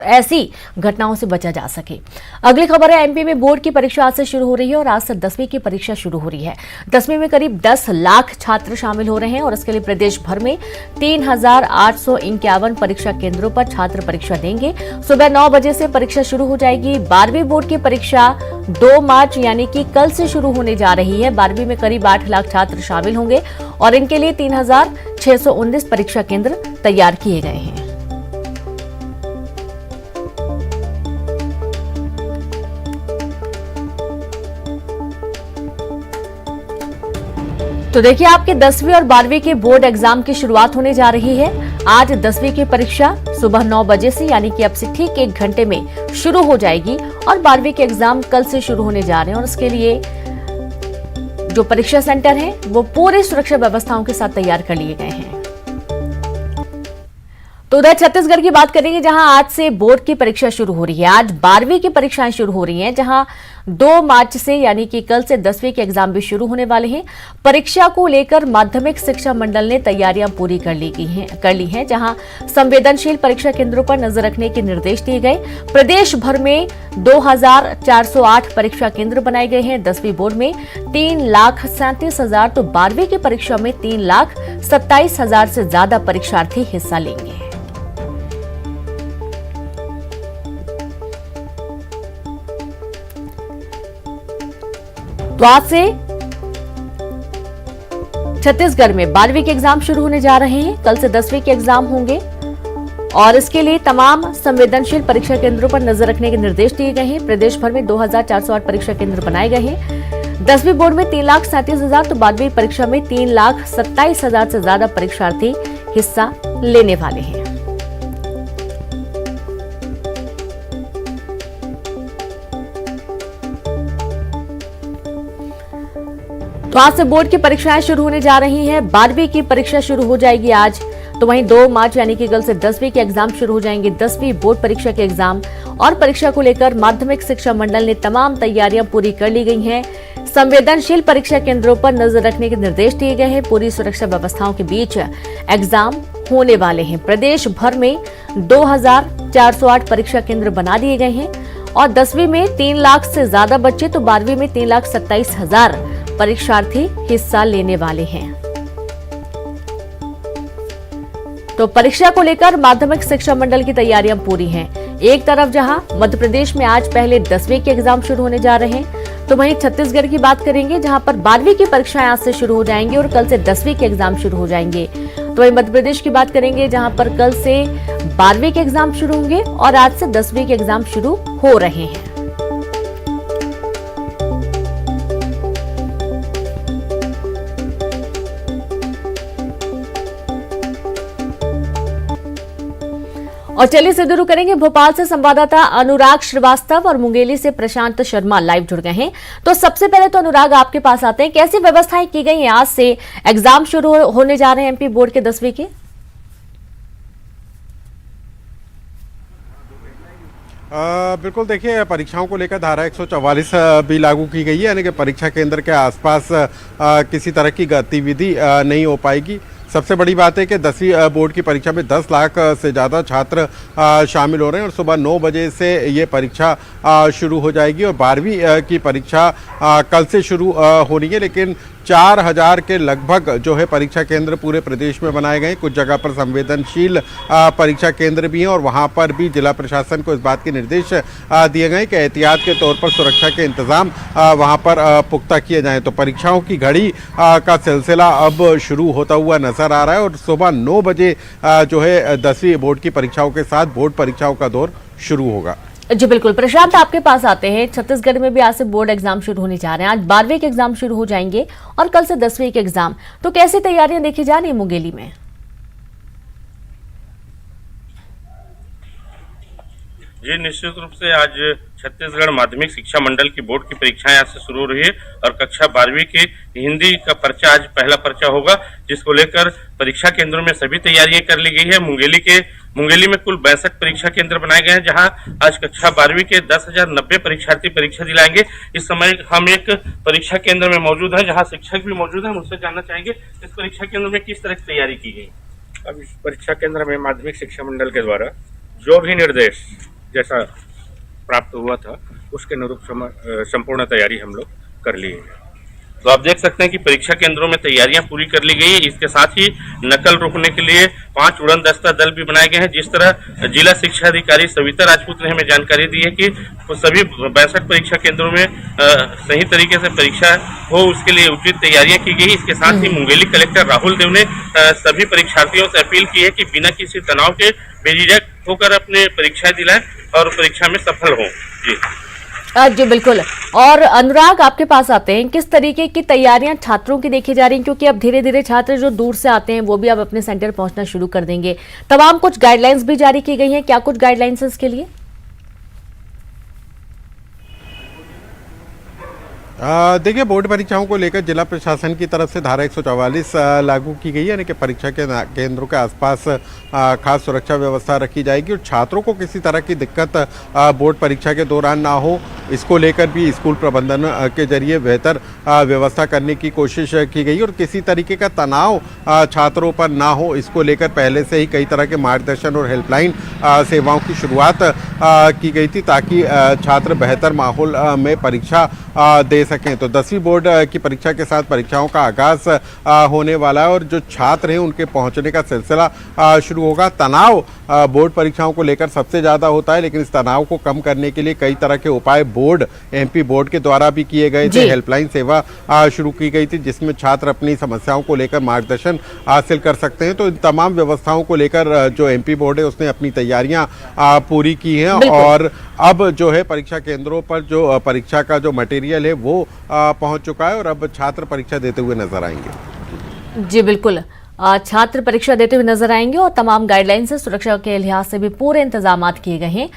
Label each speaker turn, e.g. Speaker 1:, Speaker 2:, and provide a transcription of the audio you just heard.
Speaker 1: ऐसी घटनाओं से बचा जा सके। अगली खबर है, एमपी में बोर्ड की परीक्षा आज से शुरू हो रही है और आज से 10वीं की परीक्षा शुरू हो रही है। 10वीं में करीब 10 लाख छात्र शामिल हो रहे हैं और इसके लिए प्रदेश भर में 3,851 परीक्षा केंद्रों पर छात्र परीक्षा देंगे। सुबह 9 बजे से परीक्षा शुरू हो जाएगी। 12वीं बोर्ड की परीक्षा 2 मार्च यानी कि कल से शुरू होने जा रही है। 12वीं में करीब 8 लाख छात्र शामिल होंगे और इनके लिए 3,619 परीक्षा केंद्र तैयार किए गए हैं। तो देखिए, आपके 10वीं और 12वीं के बोर्ड एग्जाम की शुरुआत होने जा रही है। आज 10वीं की परीक्षा सुबह 9 बजे से यानी कि अब से ठीक 1 घंटे में शुरू हो जाएगी और 12वीं के एग्जाम कल से शुरू होने जा रहे हैं और इसके लिए जो परीक्षा सेंटर हैं वो पूरी सुरक्षा व्यवस्थाओं के साथ तैयार कर लिए गए हैं। तो उधर छत्तीसगढ़ की बात करेंगे, जहां आज से बोर्ड की परीक्षा शुरू हो रही है। आज 12वीं की परीक्षाएं शुरू हो रही हैं, जहां 2 मार्च से यानी कि कल से 10वीं के एग्जाम भी शुरू होने वाले हैं। परीक्षा को लेकर माध्यमिक शिक्षा मंडल ने तैयारियां पूरी कर ली हैं, जहां संवेदनशील परीक्षा केंद्रों पर नजर रखने के निर्देश दिए गए। प्रदेश भर में 2,408 परीक्षा केंद्र बनाए गए हैं। 10वीं बोर्ड में 3,37,000 तो 12वीं की परीक्षा में 3,27,000 से ज्यादा परीक्षार्थी हिस्सा लेंगे। तो आज से छत्तीसगढ़ में 12वीं के एग्जाम शुरू होने जा रहे हैं। कल से 10वीं के एग्जाम होंगे और इसके लिए तमाम संवेदनशील परीक्षा केंद्रों पर नजर रखने के निर्देश दिए गए हैं। प्रदेश भर में 2,408 परीक्षा केंद्र बनाए गए हैं। 10वीं बोर्ड में 3,37,000 तो 12वीं परीक्षा में 3,27,000 से ज्यादा परीक्षार्थी हिस्सा लेने वाले हैं। तो आज से बोर्ड की परीक्षाएं शुरू होने जा रही हैं। 12वीं की परीक्षा शुरू हो जाएगी आज, तो वहीं 2 मार्च यानी कि कल से 10वीं के एग्जाम शुरू हो जाएंगे। 10वीं बोर्ड परीक्षा के एग्जाम और परीक्षा को लेकर माध्यमिक शिक्षा मंडल ने तमाम तैयारियां पूरी कर ली गई हैं। संवेदनशील परीक्षा केंद्रों पर नजर रखने के निर्देश दिए गए हैं। पूरी सुरक्षा व्यवस्थाओं के बीच एग्जाम होने वाले हैं। प्रदेश भर में 2,408 परीक्षा केंद्र बना दिए गए हैं और 10वीं में 3 लाख से ज्यादा बच्चे तो 12वीं में 3,27,000 परीक्षार्थी हिस्सा लेने वाले हैं। तो परीक्षा को लेकर माध्यमिक शिक्षा मंडल की तैयारियां पूरी हैं। एक तरफ जहां मध्य प्रदेश में आज पहले 10वीं के एग्जाम शुरू होने जा रहे हैं, तो वहीं छत्तीसगढ़ की बात करेंगे, जहां पर 12वीं की परीक्षाएं आज से शुरू हो जाएंगी और कल से 10वीं के एग्जाम शुरू हो जाएंगे। तो वहीं मध्य प्रदेश की बात करेंगे, जहां पर कल से 12वीं के एग्जाम शुरू होंगे और आज से 10वीं के एग्जाम शुरू हो रहे हैं। और चलिए सीधे शुरू करेंगे। भोपाल से संवाददाता अनुराग श्रीवास्तव और मुंगेली से प्रशांत शर्मा लाइव जुड़ गए हैं। तो सबसे पहले तो अनुराग, आपके पास आते हैं, कैसी व्यवस्थाएं की गई हैं? आज से एग्जाम शुरू होने जा रहे हैं एमपी बोर्ड के 10वीं के।
Speaker 2: बिल्कुल, देखिए, परीक्षाओं को लेकर धारा 144 भी लागू की गई है, यानी कि परीक्षा केंद्र के आसपास किसी तरह की गतिविधि नहीं हो पाएगी। सबसे बड़ी बात है कि 10वीं बोर्ड की परीक्षा में 10 लाख से ज़्यादा छात्र शामिल हो रहे हैं और सुबह 9 बजे से ये परीक्षा शुरू हो जाएगी और 12वीं की परीक्षा कल से शुरू होनी है। लेकिन 4,000 के लगभग जो है परीक्षा केंद्र पूरे प्रदेश में बनाए गए। कुछ जगह पर संवेदनशील परीक्षा केंद्र भी हैं और वहां पर भी जिला प्रशासन को इस बात के निर्देश दिए गए कि एहतियात के तौर पर सुरक्षा के इंतजाम वहां पर पुख्ता किए जाएं। तो परीक्षाओं की घड़ी का सिलसिला अब शुरू होता हुआ नजर आ रहा है और सुबह 9 बजे जो है 10वीं बोर्ड की परीक्षाओं के साथ बोर्ड परीक्षाओं का दौर शुरू होगा।
Speaker 1: जी बिल्कुल, प्रशांत आपके पास आते हैं। छत्तीसगढ़ में भी आज से बोर्ड एग्जाम शुरू होने जा रहे हैं। आज 12वीं के एग्जाम शुरू हो जाएंगे और कल से 10वीं के एग्जाम। तो कैसी तैयारियां देखी जा रही है मुंगेली में?
Speaker 3: जी, निश्चित रूप से आज छत्तीसगढ़ माध्यमिक शिक्षा मंडल की बोर्ड की परीक्षाएं आज से शुरू हो रही है और कक्षा 12वीं के हिंदी का पर्चा आज पहला पर्चा होगा, जिसको लेकर परीक्षा केंद्रों में सभी तैयारियां कर ली गई है। मुंगेली में कुल 62 परीक्षा केंद्र बनाए गए हैं, जहां आज कक्षा 12वीं के 10,090 परीक्षार्थी परीक्षा दिलाएंगे। इस समय हम एक परीक्षा केंद्र में मौजूद है, जहां शिक्षक भी मौजूद है। मुझसे जानना चाहेंगे इस परीक्षा केंद्र में किस तरह की तैयारी की गई?
Speaker 4: अब इस परीक्षा केंद्र में माध्यमिक शिक्षा मंडल के द्वारा
Speaker 3: जो भी निर्देश जैसा प्राप्त हुआ था उसके अनुरूप संपूर्ण तैयारी हम लोग कर ली है। तो आप देख सकते हैं कि परीक्षा केंद्रों में तैयारियां पूरी कर ली गई है। इसके साथ ही नकल रोकने के लिए 5 उड़न दस्ता दल भी बनाए गए हैं। जिस तरह जिला शिक्षा अधिकारी सविता राजपूत ने हमें जानकारी दी है कि सभी 62 परीक्षा केंद्रों में सही तरीके से परीक्षा हो, उसके लिए उचित तैयारियां की गई। इसके साथ ही मुंगेली कलेक्टर राहुल देव ने सभी परीक्षार्थियों से अपील की है कि बिना किसी तनाव के बेझिझक होकर अपने परीक्षाएं दिलाएं और परीक्षा में सफल हों। जी
Speaker 1: जी बिल्कुल। और अनुराग, आपके पास आते हैं, किस तरीके की तैयारियां छात्रों की देखी जा रही हैं, क्योंकि अब धीरे धीरे छात्र जो दूर से आते हैं वो भी अब अपने सेंटर पहुंचना शुरू कर देंगे। तमाम कुछ गाइडलाइंस भी जारी की गई हैं, क्या कुछ गाइडलाइंस है इसके लिए?
Speaker 2: देखिए, बोर्ड परीक्षाओं को लेकर जिला प्रशासन की तरफ से धारा 144 लागू की गई है, यानी कि परीक्षा के केंद्रों के आसपास खास सुरक्षा व्यवस्था रखी जाएगी और छात्रों को किसी तरह की दिक्कत बोर्ड परीक्षा के दौरान ना हो, इसको लेकर भी स्कूल प्रबंधन के जरिए बेहतर व्यवस्था करने की कोशिश की गई और किसी तरीके का तनाव छात्रों पर ना हो, इसको लेकर पहले से ही कई तरह के मार्गदर्शन और हेल्पलाइन सेवाओं की शुरुआत की गई थी, ताकि छात्र बेहतर माहौल में परीक्षा दे सकें। तो 10वीं बोर्ड की परीक्षा के साथ परीक्षाओं का आगाज होने वाला है और जो छात्र हैं उनके पहुंचने का सिलसिला शुरू होगा। तनाव बोर्ड परीक्षाओं को लेकर सबसे ज़्यादा होता है, लेकिन इस तनाव को कम करने के लिए कई तरह के उपाय बोर्ड एमपी बोर्ड के द्वारा भी किए गए थे। हेल्पलाइन सेवा शुरू की गई थी जिसमें छात्र अपनी समस्याओं को लेकर मार्गदर्शन हासिल कर सकते हैं। तो इन तमाम व्यवस्थाओं को लेकर जो एमपी बोर्ड है उसने अपनी तैयारियां पूरी की हैं और अब जो है परीक्षा केंद्रों पर जो परीक्षा का जो मटेरियल है वो पहुंच चुका है और अब छात्र परीक्षा देते हुए नजर आएंगे।
Speaker 1: जी बिल्कुल, छात्र परीक्षा देते हुए नजर आएंगे और तमाम गाइडलाइंस से सुरक्षा के लिहाज से भी पूरे इंतजाम किए गए हैं।